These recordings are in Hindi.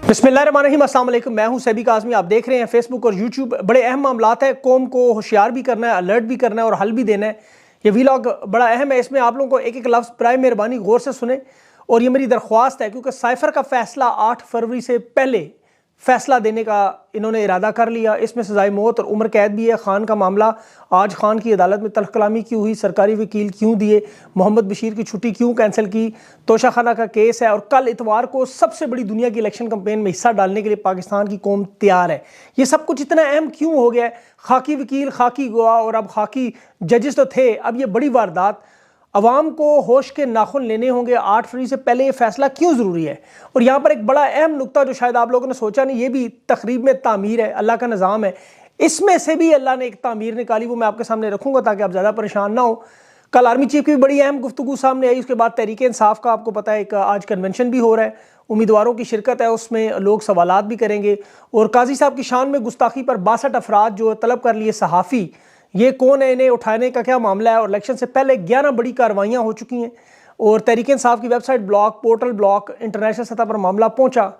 बिस्मिल्लाहिर्रहमानिर्रहीम, अस्सलाम वालेकुम। मैं हूं सैबी काज़मी। आप देख रहे हैं फेसबुक और यूट्यूब। बड़े अहम मामलात है, कौम को होशियार भी करना है, अलर्ट भी करना है और हल भी देना है। ये वीलॉग बड़ा अहम है, इसमें आप लोगों को एक एक लफ्ज़ बराए मेहरबानी गौर से सुने और ये मेरी दरख्वास्त है, क्योंकि साइफ़र का फ़ैसला 8 फरवरी से पहले फ़ैसला देने का इन्होंने इरादा कर लिया। इसमें सज़ाए मौत और उम्र कैद भी है। खान का मामला, आज खान की अदालत में तल्ख़ कलामी क्यों हुई, सरकारी वकील क्यों दिए, मोहम्मद बशीर की छुट्टी क्यों कैंसिल की, तोशाखाना का केस है। और कल इतवार को सबसे बड़ी दुनिया की इलेक्शन कैंपेन में हिस्सा डालने के लिए पाकिस्तान की कौम तैयार है। ये सब कुछ इतना अहम क्यों हो गया है? खाकी वकील, खाकी गवाह और अब खाकी जजेस तो थे, अब ये बड़ी वारदात। अवाम को होश के नाखुन लेने होंगे। 8 फरवरी से पहले ये फैसला क्यों ज़रूरी है? और यहाँ पर एक बड़ा अहम नुक्ता जो शायद आप लोगों ने सोचा नहीं, ये भी तकरीब में तामीर है, अल्लाह का निज़ाम है। इसमें से भी अल्लाह ने एक तामीर निकाली, वो मैं आपके सामने रखूँगा ताकि आप ज़्यादा परेशान ना हो। कल आर्मी चीफ की भी बड़ी अहम गुफ्तगू सामने आई। उसके बाद तहरीक इंसाफ का आपको पता है एक आज कन्वेंशन भी हो रहा है, उम्मीदवारों की शिरकत है, उसमें लोग सवालात भी करेंगे। और काजी साहब की शान में गुस्ताखी पर 62 अफराद जो तलब कर लिए सहाफ़ी, ये कौन है, इन्हें उठाने का क्या मामला है? और इलेक्शन से पहले 11 बड़ी कार्रवाइयाँ हो चुकी हैं और तहरीक इंसाफ की website block, portal block, international सतह पर मामला पहुँचा।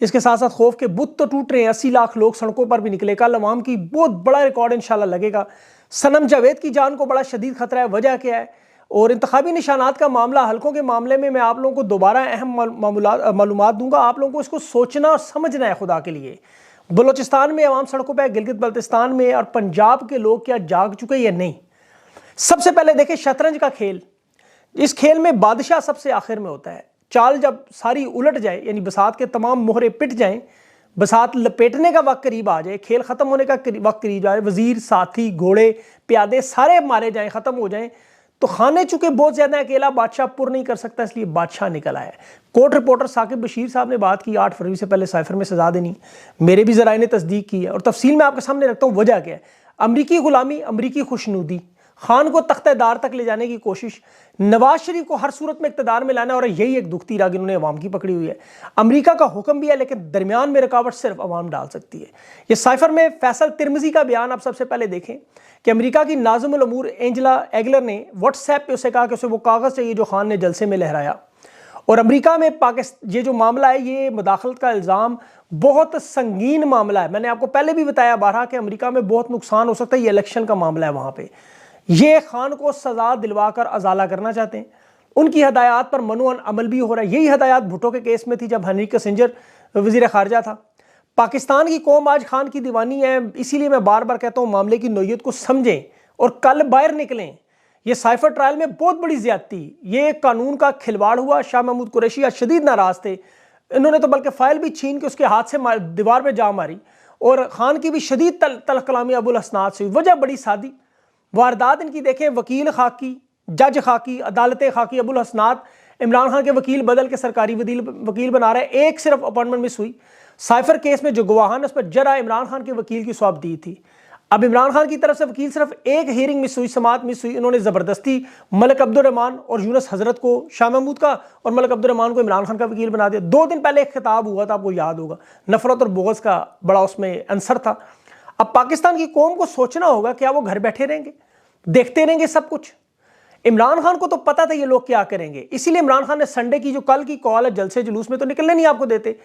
इसके साथ साथ खौफ के बुत तो टूट रहे हैं, 80 लाख लोग सड़कों पर भी निकले। कल अवाम की बहुत बड़ा रिकॉर्ड इंशाल्लाह लगेगा। सनम जावेद की जान को बड़ा शदीद खतरा है, वजह क्या है? और इंतखाबी निशानात का मामला, हल्कों के मामले में मैं आप लोगों को दोबारा अहम मालूमात दूंगा। आप लोगों को इसको सोचना और समझना है खुदा के लिए। बलोचिस्तान में अवाम सड़कों पर, गिलगित बल्तिस्तान में और पंजाब के लोग क्या जाग चुके या नहीं? सबसे पहले देखें शतरंज का खेल। इस खेल में बादशाह सबसे आखिर में होता है। चाल जब सारी उलट जाए, यानी बसात के तमाम मोहरे पिट जाएं, बसात लपेटने का वक्त करीब आ जाए, खेल खत्म होने का वक्त करीब आ जाए, वजीर, साथी, घोड़े, प्यादे सारे मारे जाएं, खत्म हो जाएं, तो खाने चुके बहुत ज्यादा, अकेला बादशाह पुर नहीं कर सकता, इसलिए बादशाह निकल आया। कोर्ट रिपोर्टर साकिब बशीर साहब ने बात की 8 फरवरी से पहले साइफर में सजा देनी। मेरे भी जराए ने तस्दीक की है और तफसील में आपके सामने रखता हूँ। वजह क्या है? अमरीकी गुलामी, अमरीकी खुशनुदी, खान को तख्तेदार तक ले जाने की कोशिश, नवाज शरीफ को हर सूरत में इक़्तिदार में लाना, और यही एक दुखती राग इन्होंने अवाम की पकड़ी हुई है। अमेरिका का हुक्म भी है, लेकिन दरमियान में रुकावट सिर्फ अवाम डाल सकती है। ये साइफर में फैसल तिरमिजी का बयान आप सबसे पहले देखें कि अमेरिका की नाज़िमुल अमूर एंजेला एगलर ने व्हाट्सएप पे उसे कहा कि उसे वो कागज़ चाहिए जो खान ने जलसे में लहराया। और अमेरिका में पाकिस्तान, ये जो मामला है, ये मुदाखलत का इल्ज़ाम बहुत संगीन मामला है। मैंने आपको पहले भी बताया बारहा कि अमेरिका में बहुत नुकसान हो सकता है। ये इलेक्शन का मामला है, वहाँ पे ये खान को सजा दिलवाकर अजाला करना चाहते हैं। उनकी हदायत पर मनोअन अमल भी हो रहा है। यही हदायत भुट्टो के केस में थी जब हेनरी किसिंजर वज़ीर ख़ारजा था। पाकिस्तान की कौम आज खान की दीवानी है, इसीलिए मैं बार बार कहता हूँ मामले की नोयत को समझें और कल बाहर निकलें। ये साइफर ट्रायल में बहुत बड़ी ज्यादती, ये कानून का खिलवाड़ हुआ। शाह महमूद कुरैशी आज शदीद नाराज थे, इन्होंने तो बल्कि फाइल भी छीन के उसके हाथ से दीवार पे जा मारी। और खान की भी शदीद तल्ख कलामी अबुल हसनात से। वजह बड़ी सादी, वारदात इनकी देखें, वकील खाकी, जज खाकी, अदालतें खाकी। अबुल हसनात इमरान खान के वकील बदल के सरकारी वकील बना रहे हैं। एक सिर्फ अपॉइंटमेंट मिस हुई। साइफर केस में जो गवाहान, उस पर जरा इमरान खान के वकील की स्वाब दी थी। अब इमरान खान की तरफ से वकील सिर्फ एक हियरिंग मिस हुई, समात मिस हुई। इन्होंने ज़बरदस्ती मलिक अब्दुर्रहमान और यूनुस हजरत को, शाह महमूद का और मलिक अब्दुर्रहमान को इमरान खान का वकील बना दिया। 2 दिन पहले एक खिताब हुआ था, आपको याद होगा, नफरत और बोगस का बड़ा उसमें आंसर था। अब पाकिस्तान की कौम को सोचना होगा, क्या वो घर बैठे रहेंगे, देखते रहेंगे सब कुछ? इमरान खान को तो पता था ये लोग क्या करेंगे, इसीलिए इमरान खान ने संडे की जो कल की कॉल है, जलसे जुलूस में तो निकलने नहीं आपको देते।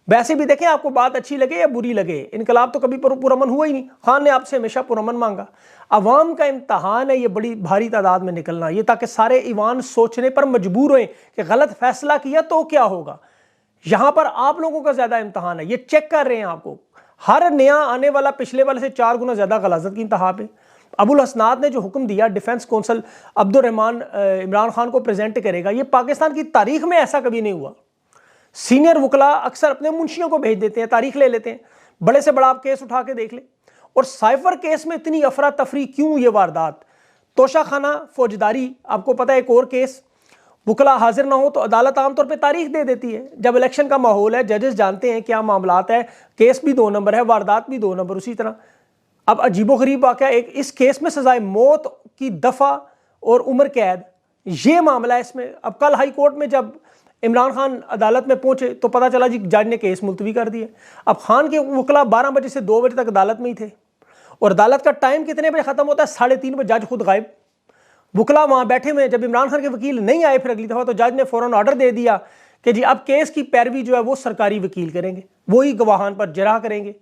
वैसे भी देखें, आपको बात अच्छी लगे या बुरी लगे, इनकलाब तो कभी पुरअमन हुआ ही नहीं। खान ने आपसे हमेशा पुरअमन मांगा। अवाम का इम्तहान है ये बड़ी भारी तादाद में निकलना, ये ताकि सारे ईवान सोचने पर मजबूर हुए कि गलत फैसला किया तो क्या होगा। यहाँ पर आप लोगों का ज्यादा इम्तहान है, ये चेक कर रहे हैं आपको। हर नया आने वाला पिछले वाले से 4 गुना ज्यादा गलाजत की इंतहा पे। अबुल हसनात ने जो हुक्म दिया, डिफेंस कौंसल अब्दुर्रहमान इमरान खान को प्रेजेंट करेगा, ये पाकिस्तान की तारीख में ऐसा कभी नहीं हुआ। सीनियर वकला अक्सर अपने मुंशियों को भेज देते हैं, तारीख ले लेते हैं, बड़े से बड़ा आप केस उठा के देख ले। और साइफर केस में इतनी अफरा तफरी क्यों? ये वारदात, तोशाखाना फौजदारी, आपको पता है एक और केस, वकला हाजिर ना हो तो अदालत आमतौर पर तारीख दे देती है। जब इलेक्शन का माहौल है, जजेस जानते हैं क्या मामलात है, केस भी 2 नंबर है, वारदात भी 2 नंबर। उसी तरह अब अजीबोगरीब वाक़या, एक इस केस में सजाए मौत की दफ़ा और उम्र कैद, ये मामला है इसमें। अब कल हाई कोर्ट में जब इमरान खान अदालत में पहुंचे तो पता चला जी जज ने केस मुलतवी कर दिया। अब खान के वकला 12 बजे से 2 बजे तक अदालत में ही थे, और अदालत का टाइम कितने बजे ख़त्म होता है? 3:30 बजे। जज खुद गायब, वकला वहाँ बैठे हुए। जब इमरान खान के वकील नहीं आए फिर अगली दफ़ा, तो जज ने फ़ौरन ऑर्डर दे दिया कि जी अब केस की पैरवी जो है वो सरकारी वकील करेंगे, वही गवाहान पर जरा करेंगे।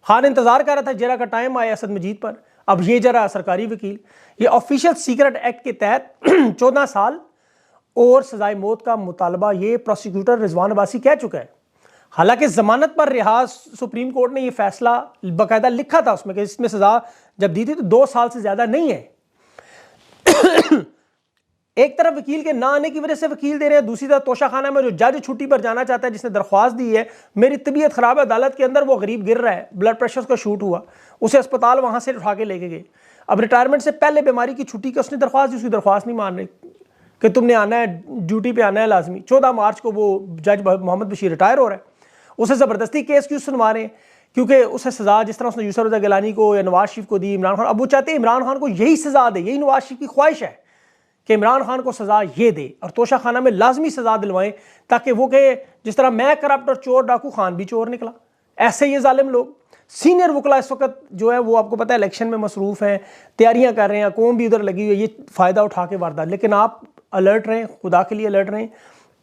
खान इंतजार कर रहा था जरा का टाइम आया असद मजीद पर, अब ये जरा सरकारी वकील। ये ऑफिशियल सीक्रेट एक्ट के तहत 14 साल और सजाए मौत का मुतालबा ये प्रोसिक्यूटर रिजवान अब्बासी कह चुका है। हालांकि जमानत पर रिहा सुप्रीम कोर्ट ने ये फैसला बाकायदा लिखा था उसमें कि इसमें सजा जब दी थी तो 2 साल से ज्यादा नहीं है। एक तरफ वकील के ना आने की वजह से वकील दे रहे हैं, दूसरी तरफ तोशाखाना में जो जज छुट्टी पर जाना चाहता है, जिसने दरख्वास्त दी है मेरी तबीयत खराब है अदालत के अंदर, वो गरीब गिर रहा है, ब्लड प्रेशर उसका शूट हुआ, उसे अस्पताल वहां से उठा के लेके गए। अब रिटायरमेंट से पहले बीमारी की छुट्टी की उसने दरख्वास्त दी, उसकी दरख्वास्त नहीं मान रही कि तुमने आना है, ड्यूटी पे आना है लाजमी। 14 मार्च को वो जज मोहम्मद बशीर रिटायर हो रहा है, उसे ज़बरदस्ती केस क्यों सुनवा रहे हैं? क्योंकि उसे सजा जिस तरह उसने यूसुफ रज़ा गिलानी को या नवाज शरीफ को दी, इमरान खान, अब वो चाहते हैं इमरान खान को यही सजा दे, यही नवाज शरीफ की ख्वाहिश है कि इमरान खान को सजा ये दे और तोशाखाना में लाजमी सजा दिलवाएं, ताकि वो कहे जिस तरह मैं करप्ट और चोर डाकू, खान भी चोर निकला। ऐसे ये जालिम लोग सीनियर वकला इस वक्त जो है वो आपको पता है इलेक्शन में मसरूफ़ हैं, तैयारियां कर रहे हैं, कौम भी उधर लगी हुई है, ये फ़ायदा उठा के वारदात। लेकिन आप अलर्ट रहें, खुदा के लिए अलर्ट रहें।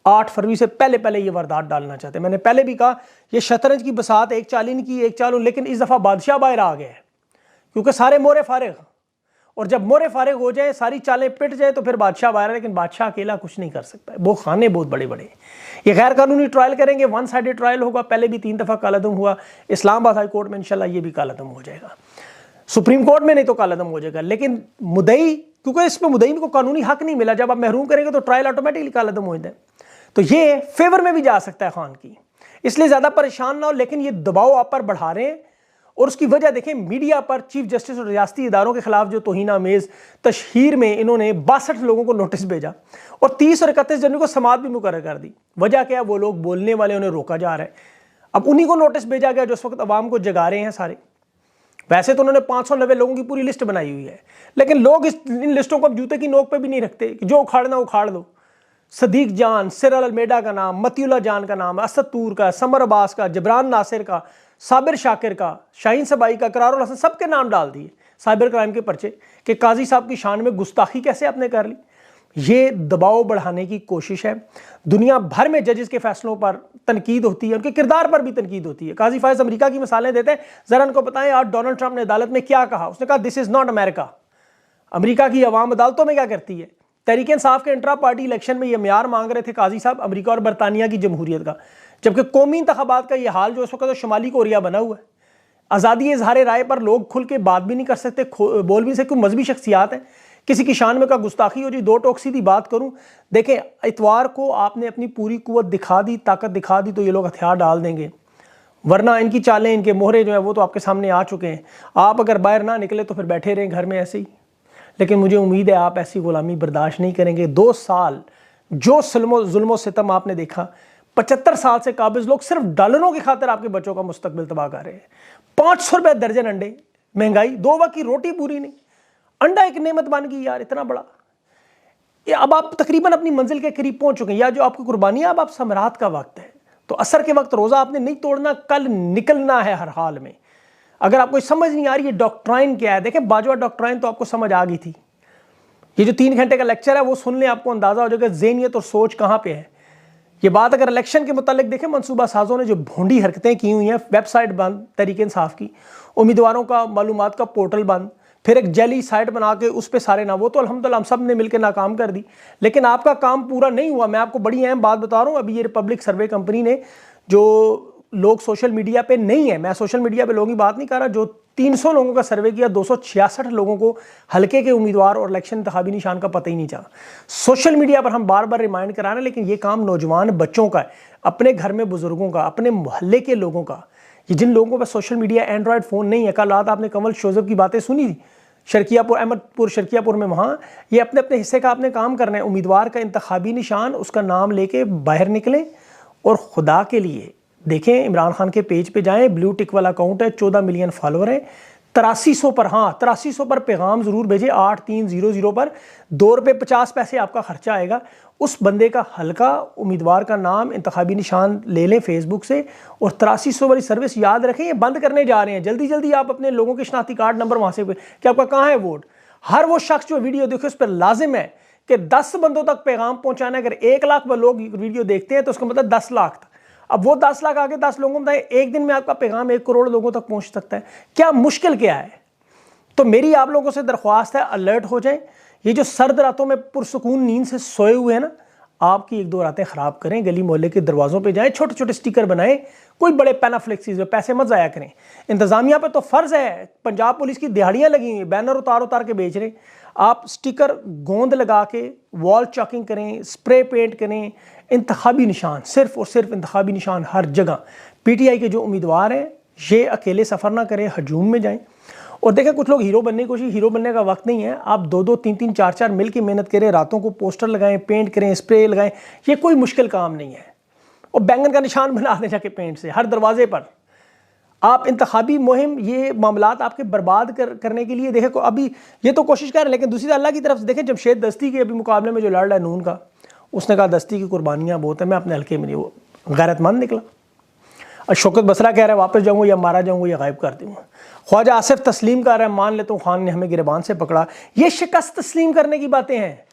8 फरवरी से पहले पहले ये वारदात डालना चाहते हैं। मैंने पहले भी कहा ये शतरंज की बसात एक चाल इनकी एक चाल, लेकिन इस दफ़ा बादशाह बाहर आ गया है क्योंकि सारे मोरे फारिग, और जब मोरे फारिग हो जाए, सारी चालें पिट जाए तो फिर बादशाह बाहर है। लेकिन बादशाह अकेला कुछ नहीं कर सकता, वो खाने बहुत बड़े बड़े हैं। ये गैर कानूनी ट्रायल करेंगे, 1 साइडेड ट्रायल होगा। पहले भी 3 दफ़ा कालादम हुआ, इस्लामाबाद हाई कोर्ट में, इंशाल्लाह ये भी कालादम हो जाएगा। सुप्रीम कोर्ट में नहीं तो कालादम हो जाएगा। लेकिन मुद्दई, क्योंकि इसमें मुद्दई को कानूनी हक नहीं मिला, जब आप महरूम करेंगे तो ट्रायल ऑटोमेटिकली कालादम हो जाता है। तो ये फेवर में भी जा सकता है खान की, इसलिए ज्यादा परेशान ना हो। लेकिन ये दबाव आप पर बढ़ा रहे हैं और उसकी वजह देखें, मीडिया पर चीफ जस्टिस और रियासती इदारों के खिलाफ जो तौहीन आमेज तशहीर में इन्होंने 62 लोगों को नोटिस भेजा और 30 और 31 जनवरी को समाअत भी मुकर्रर कर दी। वजह क्या है? वो लोग बोलने वाले, उन्हें रोका जा रहा है। अब उन्हीं को नोटिस भेजा गया जो इस वक्त अवाम को जगा रहे हैं सारे। वैसे तो उन्होंने 590 लोगों की पूरी लिस्ट बनाई हुई है, लेकिन लोग इन लिस्टों को अब जूते की नोक पे भी नहीं रखते कि जो उखाड़ना उखाड़ दो। सदीक जान, सिरल अलमेडा का नाम, मतियुल्लाह जान का नाम, असद तूर का, समर अब्बास का, जबरान नासिर का, साबिर शाकिर का, शाहीन सबाई का, करारुल हसन, सबके नाम डाल दिए साइबर क्राइम के पर्चे कि काजी साहब की शान में गुस्ताखी कैसे आपने कर ली। ये दबाव बढ़ाने की कोशिश है। दुनिया भर में जजेस के फैसलों पर तनकीद होती है, उनके किरदार पर भी तनकीद होती है। काजी फायज अमेरिका की मिसालें देते हैं, जरा उनको बताएं आज डोनाल्ड ट्रंप ने अदालत में क्या कहा। उसने कहा this is not America. America की अवाम अदालतों में क्या करती है? तहरीक इंसाफ के इंट्रा पार्टी इलेक्शन में ये म्यार मांग रहे थे काजी साहब अमेरिका और बरतानिया की जमहूरियत का, जबकि कौमी इंतखाबात का ये हाल जो इस वक्त तो शुमाली कोरिया बना हुआ है। आज़ादी इजहार राय पर लोग खुल के बात भी नहीं कर सकते, बोल भी सकते। मजहबी शख्सियात हैं, किसी की शान में का गुस्ताखी हो जी। 2 टोक सीधी बात करूं, देखें इतवार को आपने अपनी पूरी कुव्वत दिखा दी, ताकत दिखा दी, तो ये लोग हथियार डाल देंगे। वरना इनकी चालें, इनके मोहरे जो है वो तो आपके सामने आ चुके हैं। आप अगर बाहर ना निकले तो फिर बैठे रहें घर में ऐसे ही। लेकिन मुझे उम्मीद है आप ऐसी गुलामी बर्दाश्त नहीं करेंगे। 2 साल जो जुल्म सितम आपने देखा, 75 साल से काबिज लोग सिर्फ डॉलरों की खातिर आपके बच्चों का मुस्तकबिल तबाह कर रहे हैं। 500 रुपये दर्जन अंडे, महंगाई, 2 वक्त की रोटी पूरी नहीं। अंडा एक नेमत बन गई यार, इतना बड़ा। अब आप तकरीबन अपनी मंजिल के करीब पहुंच चुके हैं, या जो आपकी कुर्बानी है, अब आप समरात का वक्त है। तो असर के वक्त रोजा आपने नहीं तोड़ना, कल निकलना है हर हाल में। अगर आपको समझ नहीं आ रही है डॉक्ट्राइन क्या है, देखें बाजवा डॉक्ट्राइन तो आपको समझ आ गई थी। ये जो 3 घंटे का लेक्चर है वो सुन लें, आपको अंदाजा हो जाएगा ज़हनियत और सोच कहाँ पे है। ये बात अगर इलेक्शन के मुतालिक देखें, मनसूबा साजों ने जो भोंडी हरकतें की हुई हैं, वेबसाइट बंद तहरीक इंसाफ की, उम्मीदवारों का मालूमात का पोर्टल बंद, फिर एक जेली साइट बना के उस पर सारे ना, वो तो अल्हम्दुलिल्लाह हम सब ने मिलकर नाकाम कर दी। लेकिन आपका काम पूरा नहीं हुआ। मैं आपको बड़ी अहम बात बता रहा हूँ, अभी ये रिपब्लिक सर्वे कंपनी ने, जो लोग सोशल मीडिया पे नहीं है, मैं सोशल मीडिया पे लोगों की बात नहीं कर रहा, जो 300 लोगों का सर्वे किया, 266 लोगों को हल्के के उम्मीदवार और इलेक्शन इंतखाबी निशान का पता ही नहीं चला। सोशल मीडिया पर हम बार बार रिमाइंड करा रहे हैं, लेकिन ये काम नौजवान बच्चों का है, अपने घर में बुजुर्गों का, अपने मोहल्ले के लोगों का। ये जिन लोगों पर सोशल मीडिया, एंड्रॉयड फ़ोन नहीं है, कल रात आपने कमल शोजब की बातें सुनी थी, शर्कियापुर, अहमदपुर शर्कियापुर में, वहाँ ये अपने अपने हिस्से का आपने काम करना है। उम्मीदवार का इंतखाबी निशान, उसका नाम लेके बाहर निकलें। और खुदा के लिए देखें, इमरान खान के पेज पे जाएं, ब्लू टिक वाला अकाउंट है, 14 मिलियन फॉलोअर है। 8300 पर, हाँ 8300 पर पैगाम ज़रूर भेजें, 8300 पर ₹2.50 आपका खर्चा आएगा। उस बंदे का हल्का, उम्मीदवार का नाम, इंतखाबी निशान ले लें फेसबुक से, और 8300 वाली सर्विस याद रखें, ये बंद करने जा रहे हैं। जल्दी जल्दी आप अपने लोगों के शनाख्ती कार्ड नंबर वहाँ से, कि आपका कहाँ है वोट। हर वो शख्स जो वीडियो देखे उस पर लाजिम है कि 10 बंदों तक पैगाम पहुंचाना है। अगर 1 लाख लोग वीडियो देखते हैं तो उसका मतलब 10 लाख तक। अब वो 10 लाख आगे 10 लोगों को बताएं, एक दिन में आपका पैगाम 1 करोड़ लोगों तक पहुंच सकता है। क्या मुश्किल क्या है? तो मेरी आप लोगों से दरख्वास्त है, अलर्ट हो जाएं। ये जो सर्द रातों में पुरसुकून नींद से सोए हुए हैं ना, आपकी 1-2 रातें खराब करें। गली मोहल्ले के दरवाजों पे जाएं, छोटे छोटे स्टिकर बनाएं, कोई बड़े पैनाफ्लेक्सीज में पैसे मत जाया करें। इंतजामिया पे तो फर्ज है, पंजाब पुलिस की दिहाड़ियां लगी हुई, बैनर उतार उतार के बेच रहे। आप स्टिकर गोंद लगा के वॉल चॉकिंग करें, स्प्रे पेंट करें, इंतखाबी निशान, सिर्फ और सिर्फ इंतखाबी निशान हर जगह। PTI के जो उम्मीदवार हैं ये अकेले सफ़र ना करें, हजूम में जाएं। और देखें, कुछ लोग हीरो बनने की कोशिश, हीरो बनने का वक्त नहीं है। आप 2-2, 3-3, 4-4 मिल के मेहनत करें, रातों को पोस्टर लगाएं, पेंट करें, स्प्रे लगाएं, ये कोई मुश्किल काम नहीं है। और बैंगन का निशान बना दें जाके पेंट से हर दरवाजे पर। आप इंतखाबी मुहिम, ये मामलात आपके बर्बाद करने के लिए, देखें अभी ये तो कोशिश कर रहे हैं, लेकिन दूसरी अल्लाह की तरफ से देखें, जमशेद दस्ती के अभी मुकाबले में जो लड़ रहा है नून का, उसने कहा दस्ती की कुर्बानियाँ बहुत है, मैं अपने हल्के में नहीं, वो गैरतमंद निकला। और शौकत बसरा कह रहा है वापस जाऊँगा या मारा जाऊँगा या गायब कर दूँगा। ख्वाजा आसिफ तस्लीम कर रहा है, मान लेता हूँ खान ने हमें गिरबान से पकड़ा। ये शिकस्त तस्लीम करने की बातें हैं।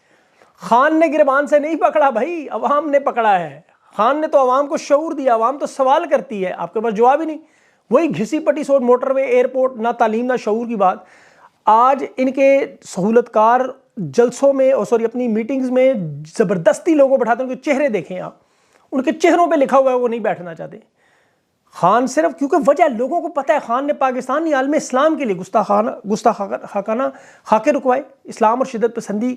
खान ने गिरबान से नहीं पकड़ा भाई, अवाम ने पकड़ा है। खान ने तो अवाम को शऊर दिया, अवाम तो सवाल करती है, आपके पास जवाब ही नहीं। वही घिसी पटी सोच, मोटरवे, एयरपोर्ट, ना तालीम ना शऊर की बात। आज इनके सहूलतकार जलसों में और सॉरी अपनी मीटिंग्स में ज़बरदस्ती लोगों को बैठाते हैं। उनके चेहरे देखें आप, उनके चेहरों पे लिखा हुआ है वो नहीं बैठना चाहते। खान सिर्फ क्योंकि वजह लोगों को पता है, खान ने पाकिस्तानी आलम इस्लाम के लिए गुस्ताखाना खाके रुकवाए, इस्लाम और शिदत पसंदी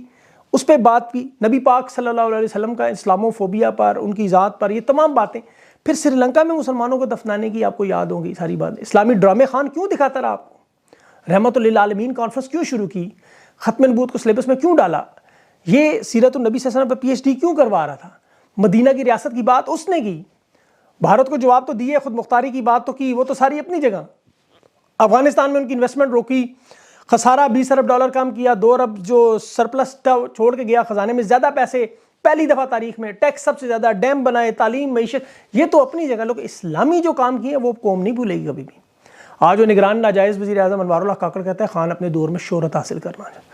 उस पर बात की, नबी पाक सल्लल्लाहु अलैहि वसल्लम का इस्लामोफोबिया पर, उनकी ज़ात पर, ये तमाम बातें। फिर श्रीलंका में मुसलमानों को दफनाने की आपको याद होगी सारी बात। इस्लामी ड्रामे खान क्यों दिखाता रहा आपको? रहमतुल्लिल आलमीन कॉन्फ्रेंस क्यों शुरू की? ख़त्म नबूवत को सिलेबस में क्यों डाला? ये सीरतुन नबी सल्लल्लाहु अलैहि वसल्लम पर PhD क्यों करवा रहा था? मदीना की रियासत की बात उसने की, भारत को जवाब तो दिए, खुद मुख्तारी की बात तो की, वो तो सारी अपनी जगह। अफगानिस्तान में उनकी इन्वेस्टमेंट रोकी, खसारा $20 अरब कम किया, 2 अरब जो सरप्लस छोड़ के गया खजाने में, ज़्यादा पैसे पहली दफ़ा तारीख में, टैक्स सबसे ज़्यादा, डैम बनाए, तालीम, मईशत, ये तो अपनी जगह। लोग इस्लामी जो काम किए वो कौम नहीं भूलेगी कभी भी। आज वो निगरान नाजायज़ वज़ीर आज़म अनवारुल्लाह काकड़ कहता है खान अपने दौर में शोहरत हासिल करना है।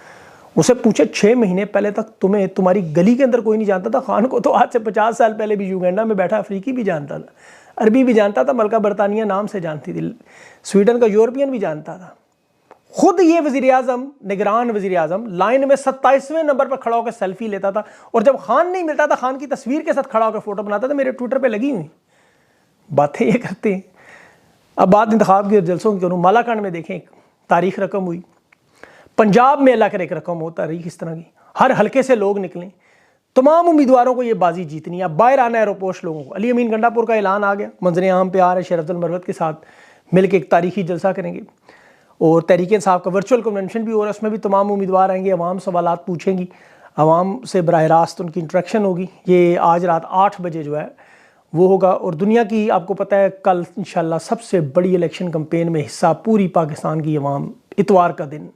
उसे पूछे 6 महीने पहले तक तुम्हें तुम्हारी गली के अंदर कोई नहीं जानता था। खान को तो आज से 50 साल पहले भी युगांडा में बैठा अफ्रीकी भी जानता था, अरबी भी जानता था, मलका बरतानिया नाम से जानती थी, स्वीडन का यूरोपियन भी जानता था। खुद ये वज़ीर आज़म, निगरान वज़ीर आज़म, लाइन में 27वें नंबर पर खड़ा होकर सेल्फी लेता था, और जब खान नहीं मिलता था खान की तस्वीर के साथ खड़ा होकर फोटो बनाता था। मेरे ट्विटर पर लगी हुई बातें ये करते हैं। अब बात इंतखाब के जलसों की करूँ, मालाकांड में देखें तारीख रकम हुई, पंजाब में अल्लाह करे एक रकम हो तारीख इस तरह की, हर हल्के से लोग निकलें, तमाम उम्मीदवारों को ये बाजी जीतनी है। अब बाहर आना है एरोपोस्ट लोगों को। अली अमीन गंडापुर का ऐलान आ गया, मंजर आम पे आ रहे, शेर अब्दुल मरवत के साथ मिलकर एक तारीखी जलसा करेंगे, और तहरीक इंसाफ का वर्चुअल कन्वेंशन भी हो रहा है, उसमें भी तमाम उम्मीदवार आएंगे, अवाम सवालात पूछेंगी, अवाम से बराह रास्त उनकी इंट्रैक्शन होगी। ये आज रात 8 बजे जो है वो होगा। और दुनिया की आपको पता है कल इंशाल्लाह सबसे बड़ी इलेक्शन कैंपेन में हिस्सा पूरी पाकिस्तान की अवाम, इतवार का दिन,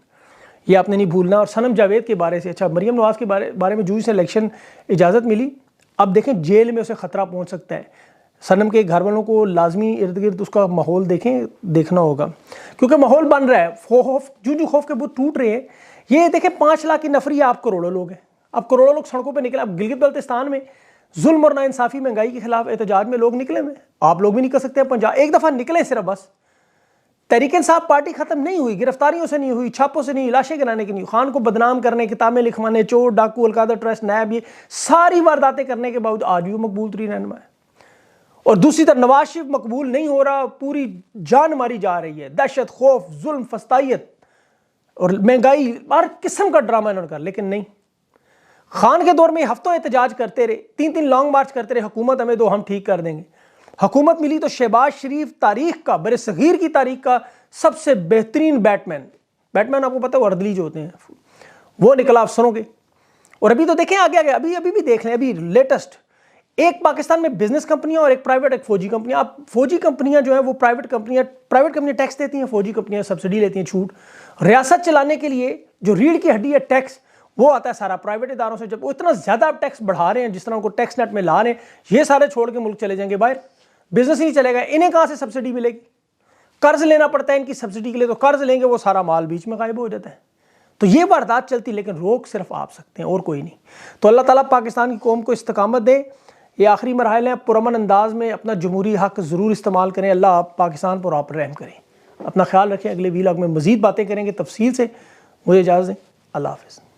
ये आपने नहीं भूलना। और सनम जावेद के बारे से, अच्छा मरीम नवाज़ के बारे में जूही से इलेक्शन इजाज़त मिली, अब देखें जेल में उसे ख़तरा पहुंच सकता है। सनम के घर वालों को लाजमी इर्द गिर्द उसका माहौल देखना होगा, क्योंकि माहौल बन रहा है, जूं खौफ के बुत टूट रहे हैं। ये देखें 5 लाख की नफरी है, आप करोड़ों लोग हैं, अब करोड़ों लोग सड़कों पर निकले। अब गिलगित बल्तिस्तान में जुल्म और नाइंसाफ़ी, महंगाई के खिलाफ एहतजाज में लोग निकले हुए, आप लोग भी निकल सकते हैं। पंजाब एक दफ़ा निकले सिर्फ, बस तहरीक इंसाफ पार्टी खत्म नहीं हुई, गिरफ्तारियों से नहीं हुई, छापों से नहीं, लाशें गिराने की नहीं, खान को बदनाम करने, किताबें लिखवाने, चोर डाकू, अलकायदा ट्रस्ट, नैब, ये सारी वारदातें करने के बावजूद आज भी मकबूल तरीन रहनुमा है। और दूसरी तरफ नवाज शरीफ मकबूल नहीं हो रहा, पूरी जान मारी जा रही है, दहशत, खौफ, जुल्म, फस्तायत और महंगाई, हर किस्म का ड्रामा इन्होंने कर। लेकिन नहीं, खान के दौर में हफ्तों एहतजाज करते रहे, 3-3 लॉन्ग मार्च करते रहे, हुकूमत हमें दो, हम ठीक कर देंगे। हुकूमत मिली तो शहबाज शरीफ तारीख का, बरे सगीर की तारीख का सबसे बेहतरीन बैटमैन आपको पता है, वो अर्दली जो होते हैं वो निकला अफसरों के। और अभी तो देखें आगे आगे, अभी भी देख लें, अभी लेटेस्ट एक पाकिस्तान में बिजनेस कंपनियां और एक प्राइवेट, एक फौजी कंपनियां। आप फौजी कंपनियां जो है वो प्राइवेट कंपनियां टैक्स देती हैं, फौजी कंपनियां सब्सिडी लेती हैं, छूट। रियासत चलाने के लिए जो रीढ़ की हड्डी है टैक्स, वो आता है सारा प्राइवेट इदारों से। जब वो इतना ज़्यादा टैक्स बढ़ा रहे हैं, जिस तरह उनको टैक्स नेट में ला रहे हैं, ये सारे छोड़ के मुल्क चले जाएंगे बाहर, बिजनेस ही नहीं चलेगा। इन्हें कहाँ से सब्सिडी मिलेगी? कर्ज लेना पड़ता है इनकी सब्सिडी के लिए, तो कर्ज लेंगे, वो सारा माल बीच में गायब हो जाता है। तो ये वारदात चलती, लेकिन रोक सिर्फ आप सकते हैं और कोई नहीं। तो अल्लाह ताला पाकिस्तान की कौम को इस्तकामत दे। ये आखिरी मरहल है, पुरअमन अंदाज में अपना जमहूरी हक ज़रूर इस्तेमाल करें। अल्लाह आप पाकिस्तान पर आप रहम करें। अपना ख्याल रखें। अगले वीलॉग में मज़ीद बातें करेंगे तफसील से। मुझे इजाज़त दें। अल्लाह हाफ़िज़।